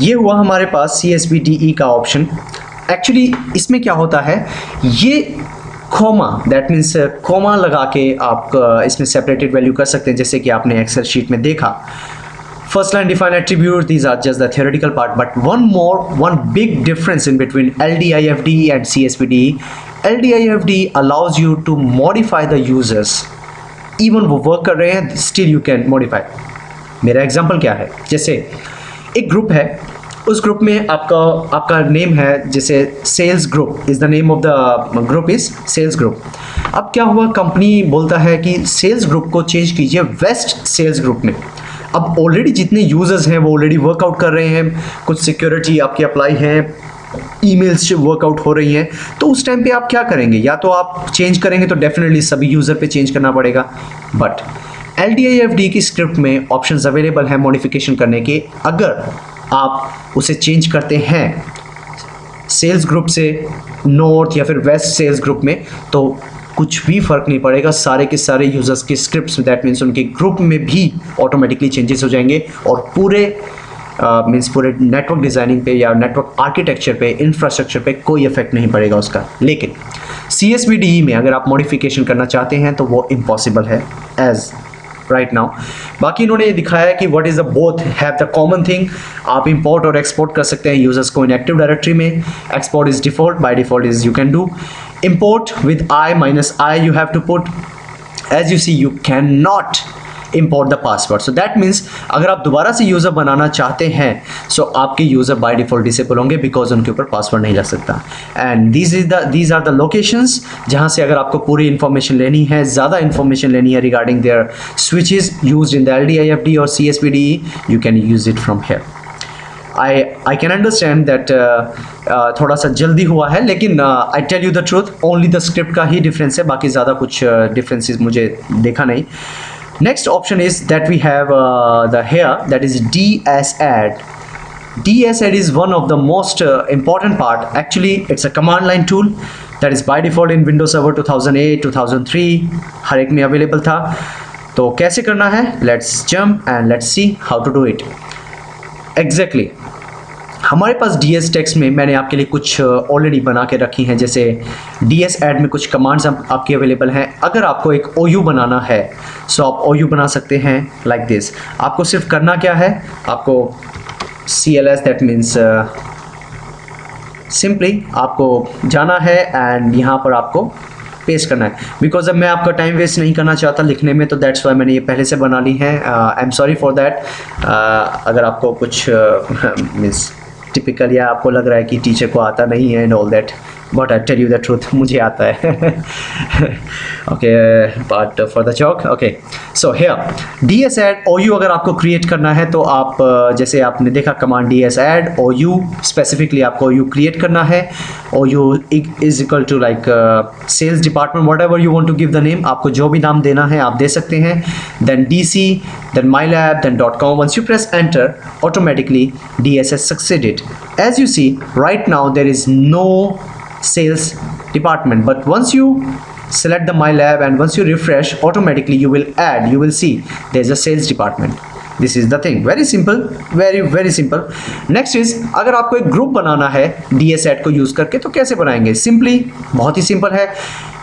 ये हुआ हमारे पास CSBDE का ऑप्शन। एक्चुअली इसमें क्या होता है, ये कोमा, दैट मीन्स कोमा लगा के आप इसमें सेपरेटेड वैल्यू कर सकते हैं, जैसे कि आपने एक्सेल शीट में देखा। First line define attribute, these are just the theoretical part, but one big difference in between LDIFD and CSBDE. LDIFD allows you to modify the users, even वो work कर रहे हैं still you can modify। मेरा example क्या है, जैसे एक group है, उस ग्रुप में आपका नेम है, जैसे sales group is the name of the group is sales group. अब क्या हुआ, कंपनी बोलता है कि सेल्स ग्रुप को चेंज कीजिए वेस्ट सेल्स ग्रुप में। अब ऑलरेडी जितने यूज़र्स हैं वो ऑलरेडी वर्कआउट कर रहे हैं, कुछ सिक्योरिटी आपकी अप्लाई है, ईमेल्स वर्कआउट हो रही हैं, तो उस टाइम पे आप क्या करेंगे, या तो आप चेंज करेंगे तो डेफिनेटली सभी यूज़र पे चेंज करना पड़ेगा। बट LDIFD की स्क्रिप्ट में ऑप्शंस अवेलेबल हैं मॉडिफिकेशन करने के। अगर आप उसे चेंज करते हैं सेल्स ग्रुप से नॉर्थ या फिर वेस्ट सेल्स ग्रुप में, तो कुछ भी फ़र्क नहीं पड़ेगा, सारे के सारे यूज़र्स के स्क्रिप्ट्स, दैट मीन्स उनके ग्रुप में भी ऑटोमेटिकली चेंजेस हो जाएंगे और पूरे पूरे नेटवर्क डिज़ाइनिंग पे या नेटवर्क आर्किटेक्चर पे, इंफ्रास्ट्रक्चर पे कोई इफेक्ट नहीं पड़ेगा उसका। लेकिन CSBDE में अगर आप मॉडिफिकेशन करना चाहते हैं तो वो इम्पॉसिबल है एज राइट नाउ। बाकी इन्होंने ये दिखाया है कि what is the both have the common thing, आप इंपोर्ट और एक्सपोर्ट कर सकते हैं यूजर्स को इन एक्टिव डायरेक्टरी में। Export is default, by default is you can do import with I you have to put, as you see you cannot import the password, so that means अगर आप दोबारा से user बनाना चाहते हैं so आपके user by default disable होंगे because उनके ऊपर पासवर्ड नहीं लग सकता। And these are the locations जहाँ से अगर आपको पूरी इन्फॉर्मेशन लेनी है, ज़्यादा इन्फॉर्मेशन लेनी है regarding their switches used in the LDIFD और CSBDE, you can use it from here। I can understand that थोड़ा सा जल्दी हुआ है, लेकिन I tell you the truth, only the script का ही डिफरेंस है, बाकी ज़्यादा कुछ डिफरेंसेस मुझे देखा नहीं। Next option is that we have the here, that is DSadd। DSadd is one of the most important part. Actually it's a command line tool that is by default in Windows Server 2008 2003 हर एक में available था। तो कैसे करना है, let's jump and let's see how to do it। Exactly, हमारे पास DS text में मैंने आपके लिए कुछ ऑलरेडी बना के रखी हैं, जैसे DSadd में कुछ कमांड्स आपके अवेलेबल हैं। अगर आपको एक OU बनाना है सो आप OU बना सकते हैं लाइक दिस। आपको सिर्फ करना क्या है, आपको CLS दैट मीन्स सिंपली आपको जाना है एंड यहाँ पर आपको पेस्ट करना है। बिकॉज अब मैं आपका टाइम वेस्ट नहीं करना चाहता लिखने में, तो दैट्स वाई मैंने ये पहले से बना ली है। I am sorry for that. अगर आपको कुछ मीन्स टिपिकल या आपको लग रहा है कि टीचर को आता नहीं है and all that, but I tell you the truth, मुझे आता है। Okay, but for the joke, okay so here DSadd OU अगर आपको क्रिएट करना है तो आप जैसे आपने देखा कमांड DSadd OU, स्पेसिफिकली आपको OU क्रिएट करना है। OU is equal to like sales department, whatever you want to give the name, आपको जो भी नाम देना है आप दे सकते हैं। Then DC, then MyLab, then .com. Once you press enter, automatically DS has succeeded. As you see right now there is no sales department, but once you select the MyLab and once you refresh, automatically you will see there's a sales department. This is the thing, very simple, very simple. Next is अगर आपको एक group बनाना है DSadd को use करके तो कैसे बनाएंगे, simply बहुत ही सिंपल है।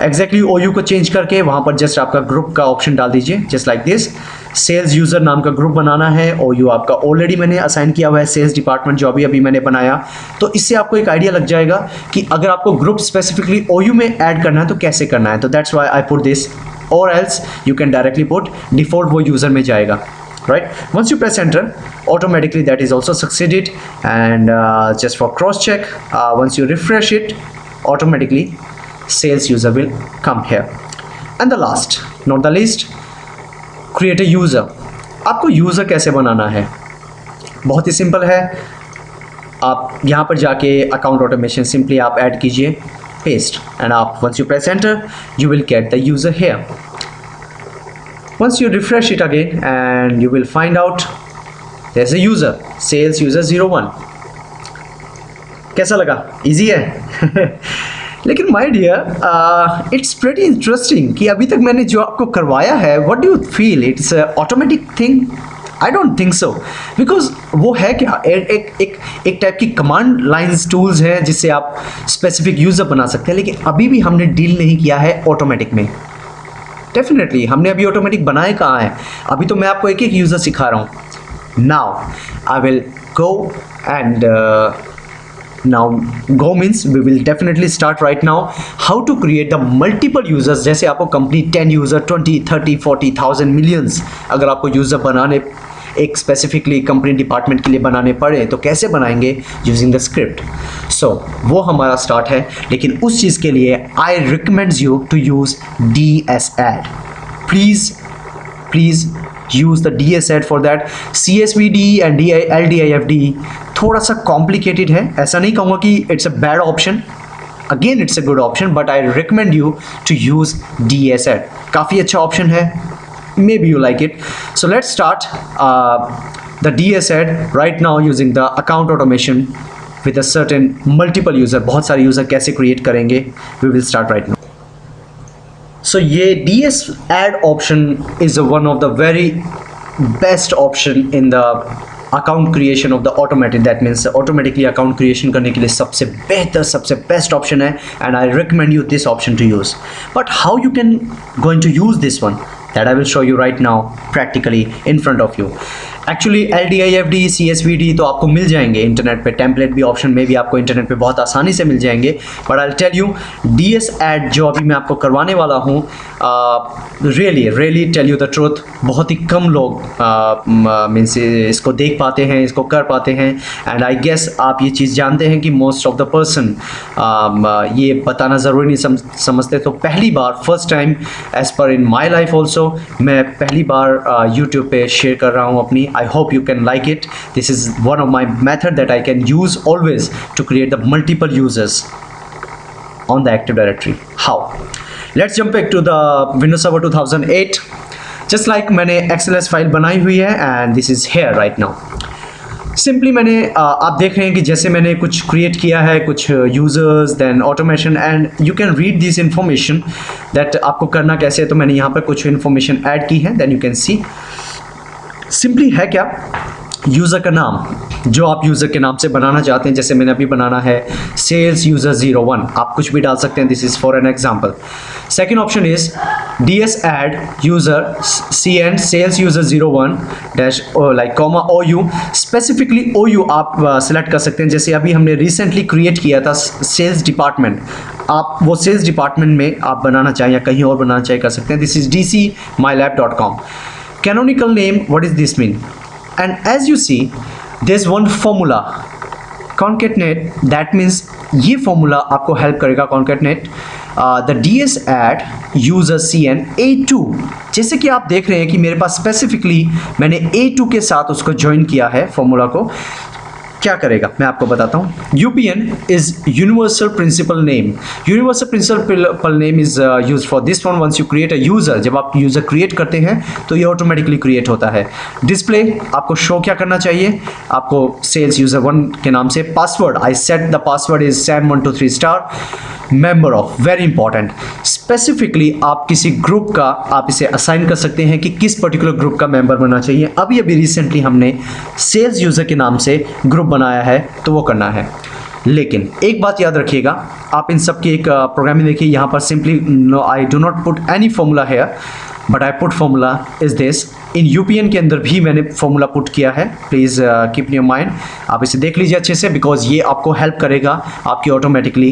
एग्जैक्टली OU को चेंज करके वहाँ पर जस्ट आपका ग्रुप का ऑप्शन डाल दीजिए, just like this. Sales user नाम का ग्रुप बनाना है, OU आपका ऑलरेडी मैंने असाइन किया हुआ है सेल्स डिपार्टमेंट जो अभी मैंने बनाया। तो इससे आपको एक आइडिया लग जाएगा कि अगर आपको ग्रुप स्पेसिफिकली OU में ऐड करना है तो कैसे करना है। तो that's why I put this, और else you can directly put default वो यूज़र में जाएगा। Right, once you press enter, automatically that is also succeeded. And just for cross check, once you refresh it, automatically sales user will come here. And the last, not the least, create a user। आपको user कैसे बनाना है, बहुत ही simple है। आप यहाँ पर जाके account automation simply आप ऐड कीजिए, पेस्ट, एंड आप once you press enter, you will get the user here। Once you refresh it again and you will find out there's a user, sales user 01। कैसा लगा, easy है? लेकिन my dear it's pretty interesting कि अभी तक मैंने जो आपको करवाया है, what do you feel, it's automatic thing I don't think so, because वो है क्या, एक टाइप की कमांड लाइन्स टूल्स हैं जिससे आप स्पेसिफिक यूज़र बना सकते हैं, लेकिन अभी भी हमने डील नहीं किया है ऑटोमेटिक में। डेफिनेटली हमने अभी ऑटोमेटिक बनाए कहाँ है, अभी तो मैं आपको एक एक यूज़र सिखा रहा हूँ। Now I will go and now go means we will definitely start right now how to create the multiple users। जैसे आपको कंपनी 10 यूज़र 20 30 40,000 मिलियंस अगर आपको यूज़र बनाने एक स्पेसिफिकली कंपनी डिपार्टमेंट के लिए बनाने पड़े तो कैसे बनाएंगे, यूजिंग द स्क्रिप्ट। सो वो हमारा स्टार्ट है, लेकिन उस चीज़ के लिए I recommend you to use DS Ad। Please use the DS Ad for that। CSVD and LDIFD थोड़ा सा कॉम्प्लिकेटेड है, ऐसा नहीं कहूँगा कि it's a bad option, again it's a good option, but I recommend you to use DS Ad। काफ़ी अच्छा option है, maybe you like it. So let's start the DS Ad right now using the account automation with a certain multiple user। बहुत सारे user कैसे create करेंगे, we will start right now। So ये DS Ad option is one of the very best option in the account creation of the automated। that means automatically account creation करने के लिए सबसे बेहतर सबसे best option है, and I recommend you this option to use। but how you can going to use this one, that I will show you right now practically in front of you। Actually LDIFD CSVD तो आपको मिल जाएंगे internet पे, template भी option में भी आपको internet पे बहुत आसानी से मिल जाएंगे, but I tell you DS Ad जो अभी मैं आपको करवाने वाला हूँ, really tell you the truth, बहुत ही कम लोग मीन्स इसको देख पाते हैं, इसको कर पाते हैं। एंड आई गेस आप ये चीज़ जानते हैं कि मोस्ट ऑफ द पर्सन ये बताना ज़रूरी नहीं समझते। तो पहली बार first time as per in my life also मैं पहली बार यूट्यूब पे शेयर कर रहा हूँ अपनी। I hope you can like it। This is one of my method that I can use always to create the multiple users on the Active Directory। How? Let's jump back to the Windows Server 2008। Just like मैंने XLS file बनाई हुई है and this is here right now। Simply मैंने आप देख रहे हैं कि जैसे मैंने कुछ क्रिएट किया है, कुछ users then automation, and you can read this information that आपको करना कैसे है। तो मैंने यहाँ पर कुछ इन्फॉर्मेशन ऐड की है, then you can see simply है क्या, यूज़र का नाम जो आप यूज़र के नाम से बनाना चाहते हैं, जैसे मैंने अभी बनाना है सेल्स यूज़र 01, आप कुछ भी डाल सकते हैं, this is for an example. Second option is DS Ad user CN sales user 01 dash like comma OU। Specifically OU आप सेलेक्ट कर सकते हैं, जैसे अभी हमने रिसेंटली क्रिएट किया था सेल्स डिपार्टमेंट, आप वो सेल्स डिपार्टमेंट में आप बनाना चाहें या कहीं और बनाना चाहें कर सकते हैं। This is dcmylab.com। Canonical name, what does this mean? And as you see, there's one formula concatenate, that means ये formula आपको help करेगा concatenate the DS Ad user CN A2। जैसे कि आप देख रहे हैं कि मेरे पास स्पेसिफिकली मैंने A2 के साथ उसको ज्वाइन किया है फॉर्मूला को। क्या करेगा मैं आपको बताता हूँ। UPN is universal principal name. Universal principal name is use for this one once you create a user. जब आप यूजर क्रिएट करते हैं तो ये ऑटोमेटिकली क्रिएट होता है। डिस्प्ले आपको शो क्या करना चाहिए, आपको सेल्स यूजर 1 के नाम से। Password I set the password is sam123 star. Member of, very important, specifically आप किसी ग्रुप का आप इसे असाइन कर सकते हैं कि किस पर्टिकुलर ग्रुप का मेंबर बनना चाहिए। अभी रिसेंटली हमने सेल्स यूजर के नाम से ग्रुप बनाया है तो वो करना है। लेकिन एक बात याद रखिएगा, आप इन सब की एक प्रोग्रामिंग देखिए, यहाँ पर simply no I do not put any formula here but I put formula is this. इन UPN के अंदर भी मैंने फॉर्मूला पुट किया है, please keep in your mind, आप इसे देख लीजिए अच्छे से बिकॉज ये आपको हेल्प करेगा आपकी ऑटोमेटिकली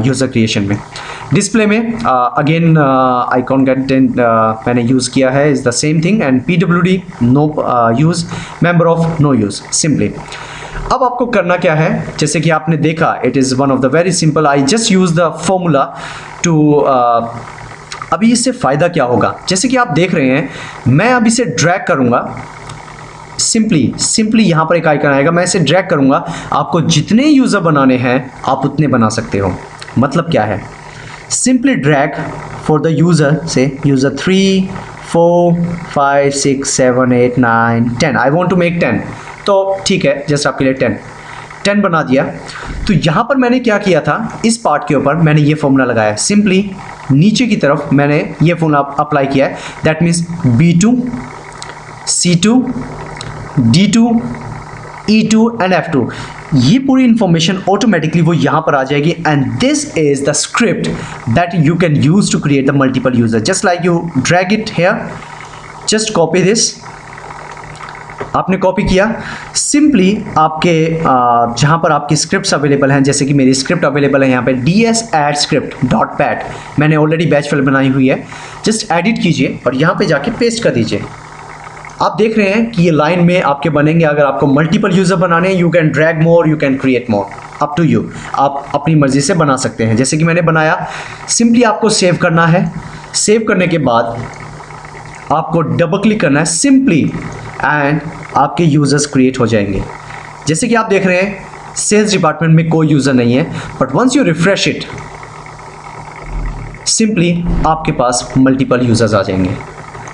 यूज़र क्रिएशन में। डिस्प्ले में अगेन आइकॉन कंटेंट मैंने यूज़ किया है is the same thing and PWD no use, member of no use simply. अब आपको करना क्या है, जैसे कि आपने देखा it is one of the very simple, I just use the formula to अभी इससे फ़ायदा क्या होगा, जैसे कि आप देख रहे हैं मैं अब इसे ड्रैग करूँगा, सिंपली यहाँ पर एक आइकन आएगा, मैं इसे ड्रैग करूँगा, आपको जितने यूज़र बनाने हैं आप उतने बना सकते हो। मतलब क्या है, simply drag for the user से user 3 4 5 6 7 8 9 10, I want to make 10, तो ठीक है जस्ट आपके लिए 10 बना दिया। तो यहाँ पर मैंने क्या किया था, इस पार्ट के ऊपर मैंने ये फॉर्मूला लगाया, सिंपली नीचे की तरफ मैंने ये फॉर्मूला अप्लाई किया है, that means B2 C2 D2, E2 and F2, ये पूरी इंफॉर्मेशन ऑटोमेटिकली वो यहाँ पर आ जाएगी। And this is the script that you can use to create the multiple user. Just like you drag it here, just copy this. आपने copy किया, simply आपके जहाँ पर आपकी स्क्रिप्ट्स अवेलेबल हैं, जैसे कि मेरी स्क्रिप्ट अवेलेबल है यहाँ पे ds_add_script, मैंने ऑलरेडी बैच फाइल बनाई हुई है। जस्ट एडिट कीजिए और यहाँ पे जाके पेस्ट कर दीजिए। आप देख रहे हैं कि ये लाइन में आपके बनेंगे। अगर आपको मल्टीपल यूज़र बनाने हैं, you can drag more, you can create more, up to you. आप अपनी मर्ज़ी से बना सकते हैं। जैसे कि मैंने बनाया, सिंपली आपको सेव करना है। सेव करने के बाद आपको डबल क्लिक करना है सिंपली, एंड आपके यूज़र्स क्रिएट हो जाएंगे। जैसे कि आप देख रहे हैं सेल्स डिपार्टमेंट में कोई यूज़र नहीं है, but once you refresh it, simply आपके पास मल्टीपल यूज़र्स आ जाएंगे।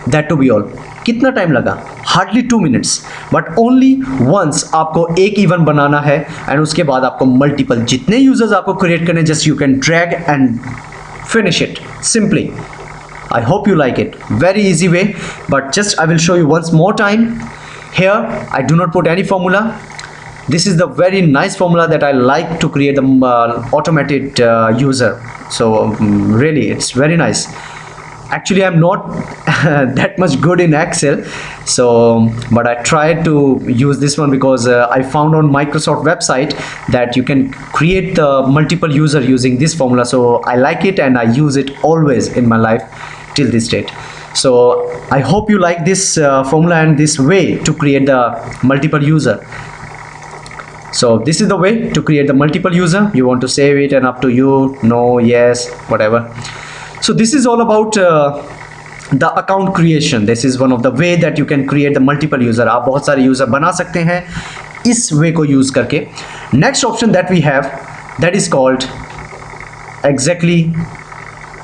That to be all. कितना टाइम लगा? Hardly 2 minutes, but only once आपको एक इवेंट बनाना है एंड उसके बाद आपको मल्टीपल जितने यूज़र्स आपको क्रिएट करने, just you can drag and finish it simply. I hope you like it. Very easy way, but just I will show you once more time. Here I do not put any formula. This is the very nice formula that I like to create the automated user. So really it's very nice. Actually I'm not that much good in Excel, so but I tried to use this one because I found on Microsoft website that you can create the multiple user using this formula. So I like it and I use it always in my life till this date. So I hope you like this formula and this way to create the multiple user. So this is the way to create the multiple user. You want to save it and up to you, no, yes, whatever. So this is all about the account creation. This is one of the way that you can create the multiple user. आप बहुत सारे user बना सकते हैं इस वे को use करके। Next option that we have, that is called exactly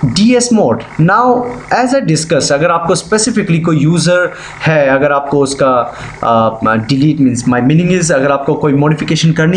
DS mode. Now as I discuss, अगर आपको स्पेसिफिकली कोई यूज़र है, अगर आपको उसका delete means my meaning is, अगर आपको कोई मॉडिफिकेशन करनी